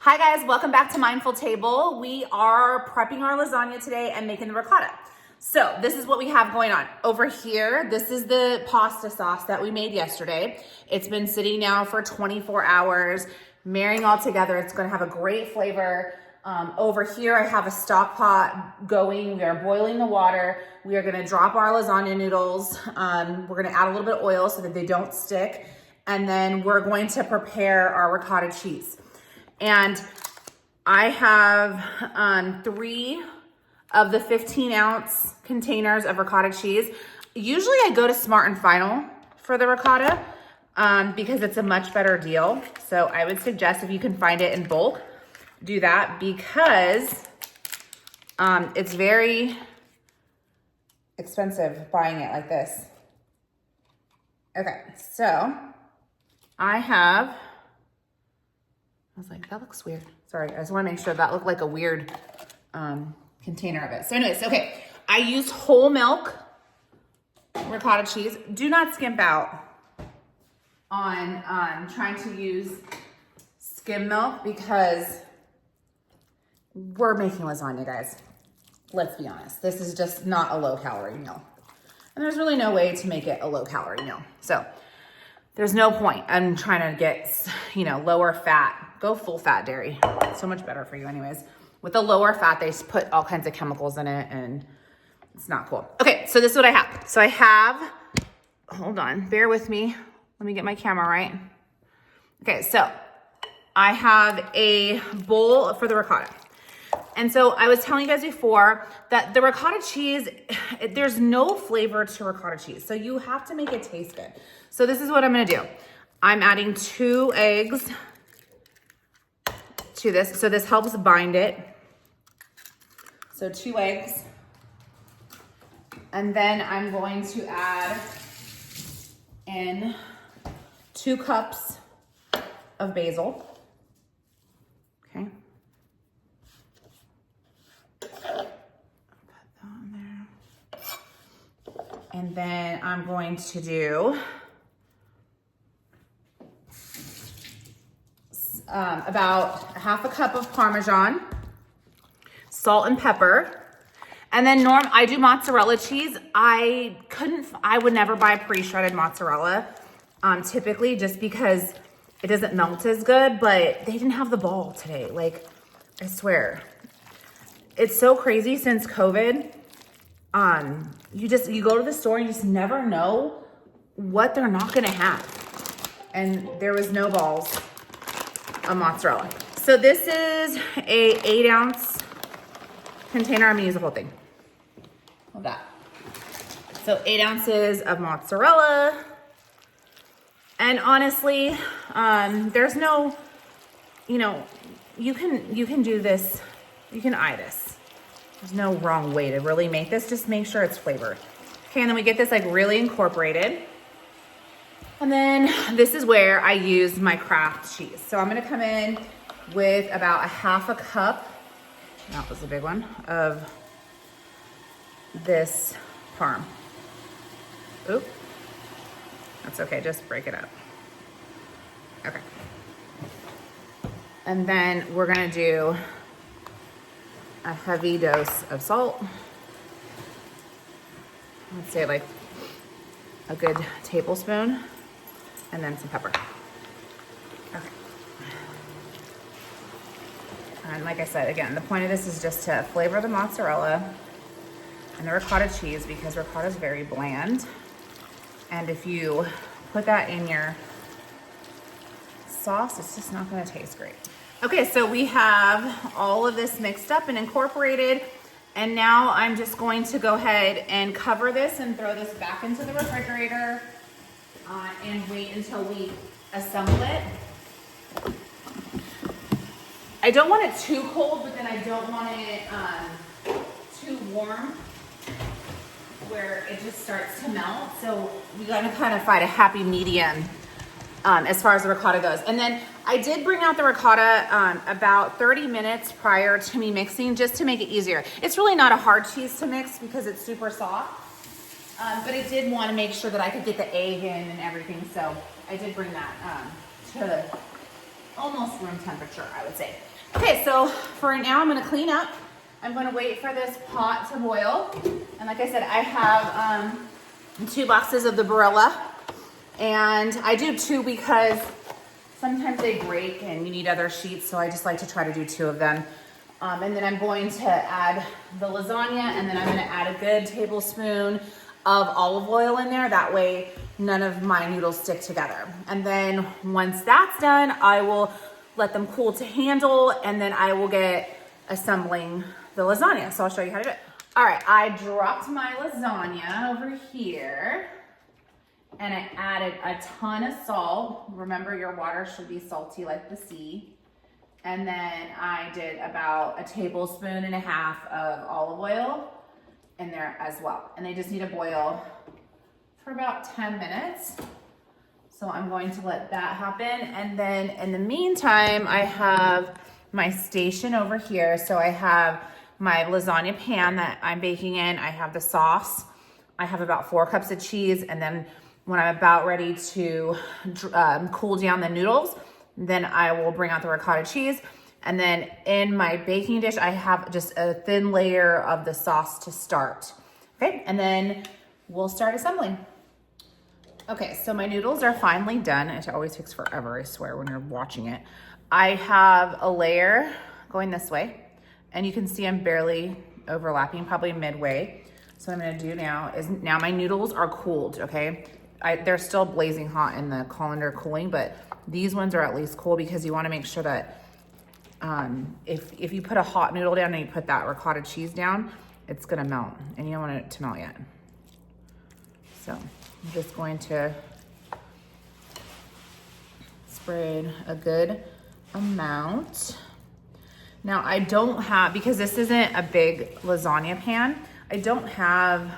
Hi guys, welcome back to Mindful Table. We are prepping our lasagna today and making the ricotta. So this is what we have going on. Over here, this is the pasta sauce that we made yesterday. It's been sitting now for 24 hours, marrying all together. It's gonna have a great flavor. Over here, I have a stock pot going. We are boiling the water. We are gonna drop our lasagna noodles. We're gonna add a little bit of oil so that they don't stick. And then we're going to prepare our ricotta cheese. And I have 3 of the 15-ounce containers of ricotta cheese. Usually I go to Smart and Final for the ricotta because it's a much better deal. So I would suggest if you can find it in bulk, do that because it's very expensive buying it like this. Okay, so I was like, that looks weird. Sorry, I just wanna make sure that looked like a weird container of it. So anyways, okay, I used whole milk ricotta cheese. Do not skimp out on trying to use skim milk because we're making lasagna, guys. Let's be honest. This is just not a low calorie meal. And there's really no way to make it a low calorie meal. So there's no point. I'm trying to get, lower fat. Go full fat dairy. It's so much better for you anyways. With the lower fat, they put all kinds of chemicals in it and it's not cool. Okay, so this is what I have. So I have, hold on, bear with me. Let me get my camera right. Okay, so I have a bowl for the ricotta. And so I was telling you guys before that the ricotta cheese, there's no flavor to ricotta cheese. So you have to make it taste good. So this is what I'm gonna do. I'm adding 2 eggs to this. So this helps bind it. So 2 eggs. And then I'm going to add in 2 cups of basil. Okay. And then I'm going to do about 1/2 cup of Parmesan, salt and pepper. And then I do mozzarella cheese. I would never buy pre-shredded mozzarella typically just because it doesn't melt as good, but they didn't have the ball today. Like, I swear. It's so crazy since COVID. You go to the store and you just never know what they're not gonna have. And there was no balls of mozzarella. So this is a 8-ounce container. I'm gonna use the whole thing. Hold that. So 8 ounces of mozzarella. And honestly, there's no, you can do this, you can eye this. There's no wrong way to really make this. Just make sure it's flavored. Okay, and then we get this like really incorporated. And then this is where I use my Kraft cheese. So I'm gonna come in with about 1/2 cup, that was a big one, of this parm. Oop, that's okay, just break it up. Okay. And then we're gonna do a heavy dose of salt. Let's say like a good tablespoon, and then some pepper. Okay. And like I said, again, the point of this is just to flavor the mozzarella and the ricotta cheese because ricotta is very bland. And if you put that in your sauce, it's just not gonna taste great. Okay, so we have all of this mixed up and incorporated. And now I'm just going to go ahead and cover this and throw this back into the refrigerator and wait until we assemble it. I don't want it too cold, but then I don't want it too warm where it just starts to melt. So we gotta kind of find a happy medium as far as the ricotta goes. And then I did bring out the ricotta about 30 minutes prior to me mixing just to make it easier. It's really not a hard cheese to mix because it's super soft, but I did want to make sure that I could get the egg in and everything. So I did bring that to almost room temperature, I would say. Okay, so for now I'm gonna clean up. I'm gonna wait for this pot to boil. And like I said, I have 2 boxes of the Barilla. And I do 2 because sometimes they break and you need other sheets, so I just like to try to do 2 of them. And then I'm going to add the lasagna, and then I'm gonna add a good tablespoon of olive oil in there. That way none of my noodles stick together. And then once that's done, I will let them cool to handle, and then I will get assembling the lasagna. So I'll show you how to do it. All right, I dropped my lasagna over here, and I added a ton of salt. Remember, your water should be salty like the sea. And then I did about 1.5 tablespoons of olive oil in there as well. And they just need to boil for about 10 minutes. So I'm going to let that happen. And then in the meantime, I have my station over here. So I have my lasagna pan that I'm baking in. I have the sauce. I have about 4 cups of cheese. And then when I'm about ready to cool down the noodles, then I will bring out the ricotta cheese. And then in my baking dish, I have just a thin layer of the sauce to start. Okay, and then we'll start assembling. Okay, so my noodles are finally done. It always takes forever, I swear, when you're watching it. I have a layer going this way, and you can see I'm barely overlapping, probably midway. So what I'm gonna do now is, now my noodles are cooled, okay? They're still blazing hot in the colander cooling, but these ones are at least cool because you wanna make sure that if you put a hot noodle down and you put that ricotta cheese down, it's gonna melt, and you don't want it to melt yet. So I'm just going to spread a good amount. Now I don't have, because this isn't a big lasagna pan, I don't have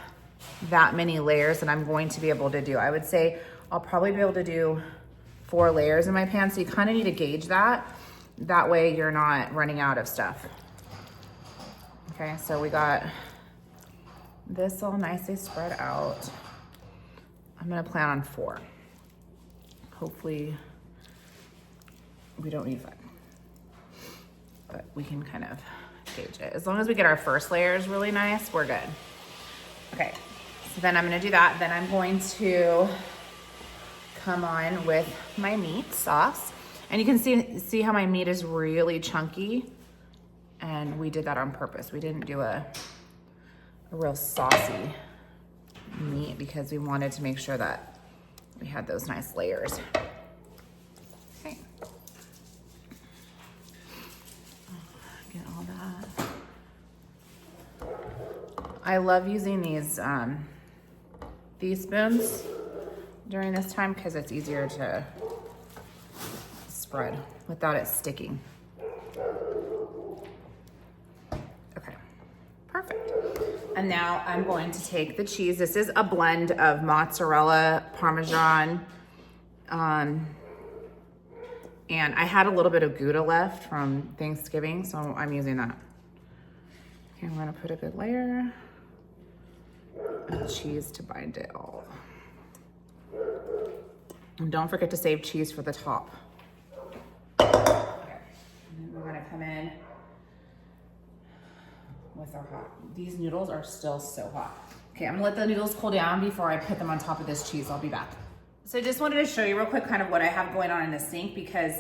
that many layers that I'm going to be able to do. I would say I'll probably be able to do 4 layers in my pan, so you kind of need to gauge that. That way you're not running out of stuff. Okay, so we got this all nicely spread out. I'm gonna plan on 4. Hopefully we don't need 5, but we can kind of gauge it. As long as we get our first layers really nice, we're good. Okay, so then I'm gonna do that. Then I'm going to come on with my meat sauce. And you can see how my meat is really chunky. And we did that on purpose. We didn't do a real saucy meat because we wanted to make sure that we had those nice layers. Okay. Get all that. I love using these spoons during this time because it's easier to spread without it sticking. Okay, perfect. And now I'm going to take the cheese. This is a blend of mozzarella, Parmesan, and I had a little bit of Gouda left from Thanksgiving, so I'm using that. Okay, I'm gonna put a good layer of cheese to bind it all. And don't forget to save cheese for the top. Okay. And then we're gonna come in with our hot. These noodles are still so hot. Okay, I'm gonna let the noodles cool down before I put them on top of this cheese. I'll be back. So I just wanted to show you real quick kind of what I have going on in the sink because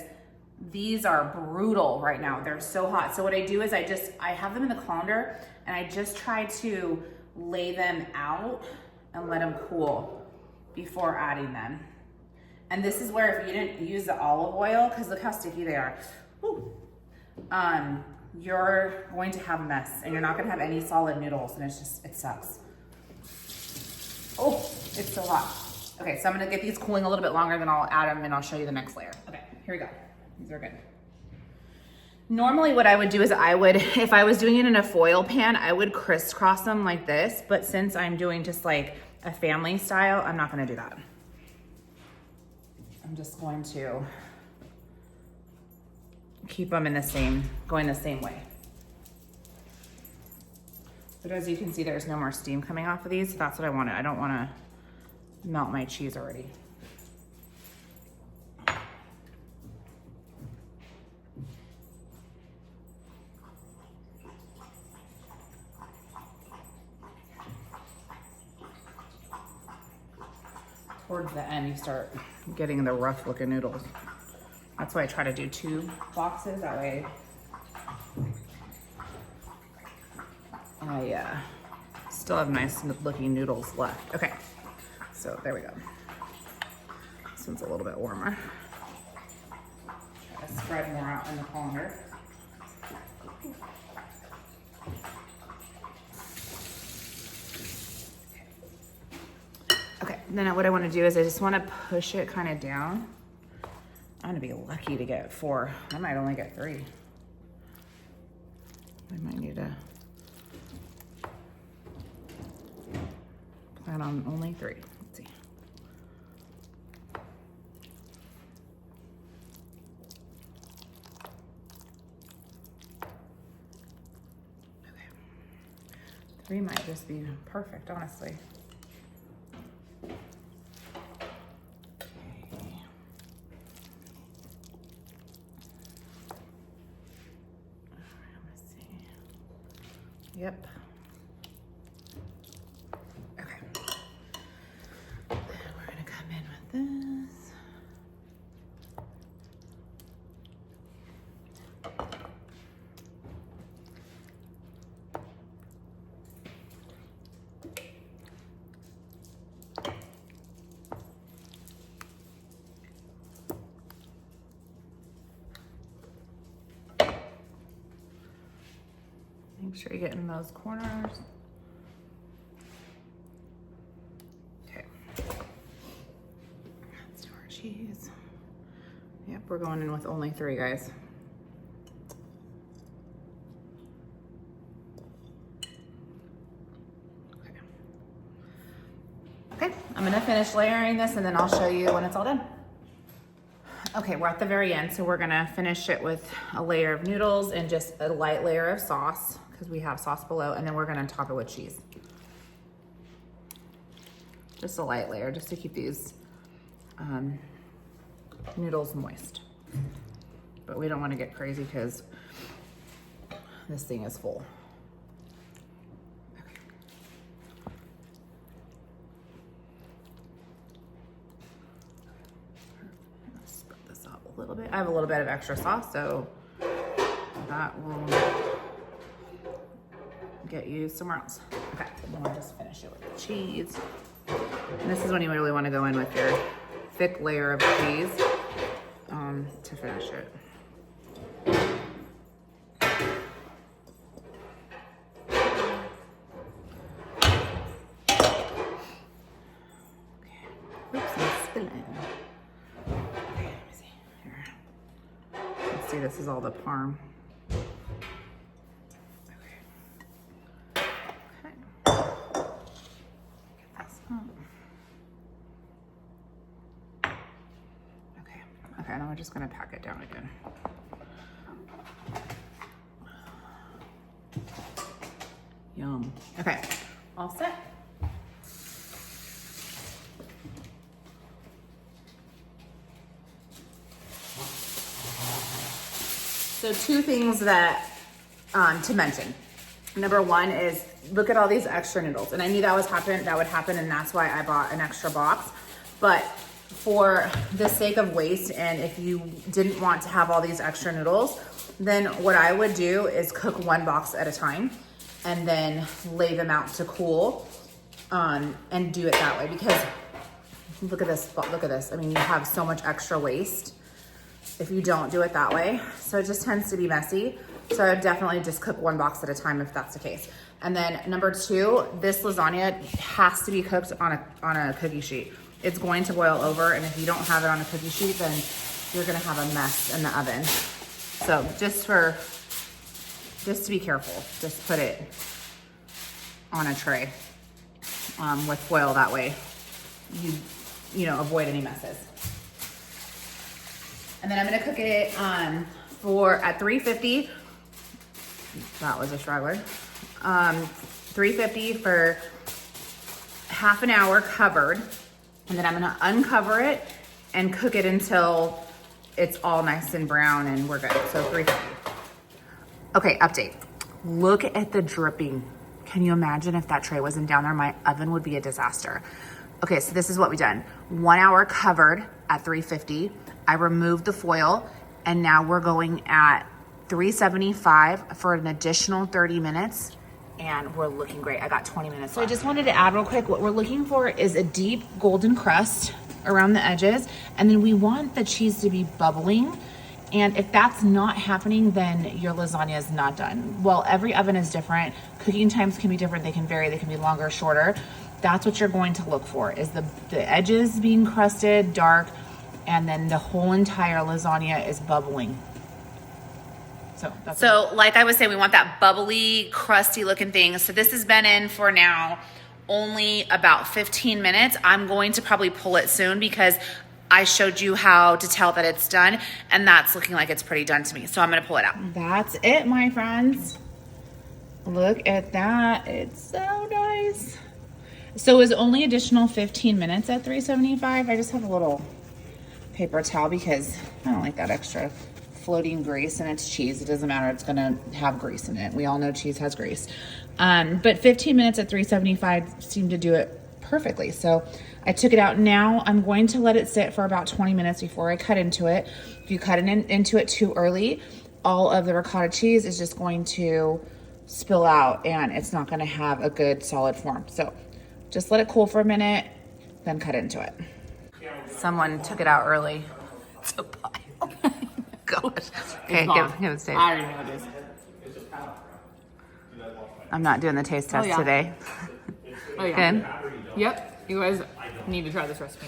these are brutal right now. They're so hot. So what I do is I have them in the colander and I just try to lay them out and let them cool before adding them. And this is where if you didn't use the olive oil, because look how sticky they are, you're going to have a mess and you're not gonna have any solid noodles and it sucks. Oh, it's so hot. Okay, so I'm gonna get these cooling a little bit longer, then I'll add them and I'll show you the next layer. Okay, here we go. These are good. Normally what I would do is if I was doing it in a foil pan, I would crisscross them like this, but since I'm doing just like a family style, I'm not gonna do that. I'm just going to keep them going the same way. But as you can see, there's no more steam coming off of these, so that's what I wanted. I don't wanna melt my cheese already. towards the end, you start getting the rough looking noodles. That's why I try to do 2 boxes. That way I still have nice looking noodles left. Okay, so there we go. This one's a little bit warmer. Try to spread more out in the colander. Okay, then what I want to do is I just want to push it kind of down. I'm gonna be lucky to get 4. I might only get 3. I might need to plan on only 3. Let's see. Okay. 3 might just be perfect, honestly. Yep. Okay. Then we're gonna come in with this. Make sure you get in those corners. Okay. Let's do our cheese. Yep, we're going in with only 3, guys. Okay. Okay, I'm gonna finish layering this and then I'll show you when it's all done. Okay, we're at the very end, so we're gonna finish it with a layer of noodles and just a light layer of sauce, because we have sauce below, and then we're gonna top it with cheese. Just a light layer, just to keep these noodles moist. But we don't wanna get crazy because this thing is full. Okay. Let's spread this out a little bit. I have a little bit of extra sauce, so that will get used somewhere else. Okay, then we'll just finish it with the cheese. And this is when you really want to go in with your thick layer of cheese to finish it. Okay. Oops, I'm spilling. Okay, let me see. Here. Let's see, this is all the parm. Okay, now we're just gonna pack it down again. Yum. Okay, all set. So 2 things that to mention. Number 1 is look at all these extra noodles, and I knew that would happen, and that's why I bought an extra box. But for the sake of waste, and if you didn't want to have all these extra noodles, then what I would do is cook 1 box at a time and then lay them out to cool and do it that way. Because look at this, I mean, you have so much extra waste if you don't do it that way. So it just tends to be messy. So I would definitely just cook 1 box at a time if that's the case. And then number 2, this lasagna has to be cooked on a cookie sheet. It's going to boil over, and if you don't have it on a cookie sheet, then you're gonna have a mess in the oven. So just to be careful, just put it on a tray with foil. That way you know, avoid any messes. And then I'm gonna cook it at 350. That was a straggler. 350 for half an hour covered. And then I'm gonna uncover it and cook it until it's all nice and brown and we're good. So 350. Okay, update. Look at the dripping. Can you imagine if that tray wasn't down there? My oven would be a disaster. Okay, so this is what we done. 1 hour covered at 350. I removed the foil, and now we're going at 375 for an additional 30 minutes, and we're looking great. I got 20 minutes left. So I just wanted to add real quick, what we're looking for is a deep golden crust around the edges, and then we want the cheese to be bubbling. And if that's not happening, then your lasagna is not done. Well, every oven is different. Cooking times can be different. They can vary. They can be longer or shorter. That's what you're going to look for, is the edges being crusted, dark, and then the whole entire lasagna is bubbling. So like I was saying, we want that bubbly, crusty looking thing. So this has been in for now only about 15 minutes. I'm going to probably pull it soon because I showed you how to tell that it's done, and that's looking like it's pretty done to me. So I'm gonna pull it out. That's it, my friends. Look at that, it's so nice. So it was only additional 15 minutes at 375. I just have a little paper towel because I don't like that extra floating grease, and it's cheese. It doesn't matter, it's gonna have grease in it. We all know cheese has grease. But 15 minutes at 375 seemed to do it perfectly. So I took it out. Now I'm going to let it sit for about 20 minutes before I cut into it. If you cut into it too early, all of the ricotta cheese is just going to spill out and it's not gonna have a good solid form. So just let it cool for a minute, then cut into it. Someone took it out early. It's a pile. Gosh. Okay, give it a taste. I already know it is. I'm not doing the taste test today. Oh yeah. Good? Yep. You guys need to try this recipe.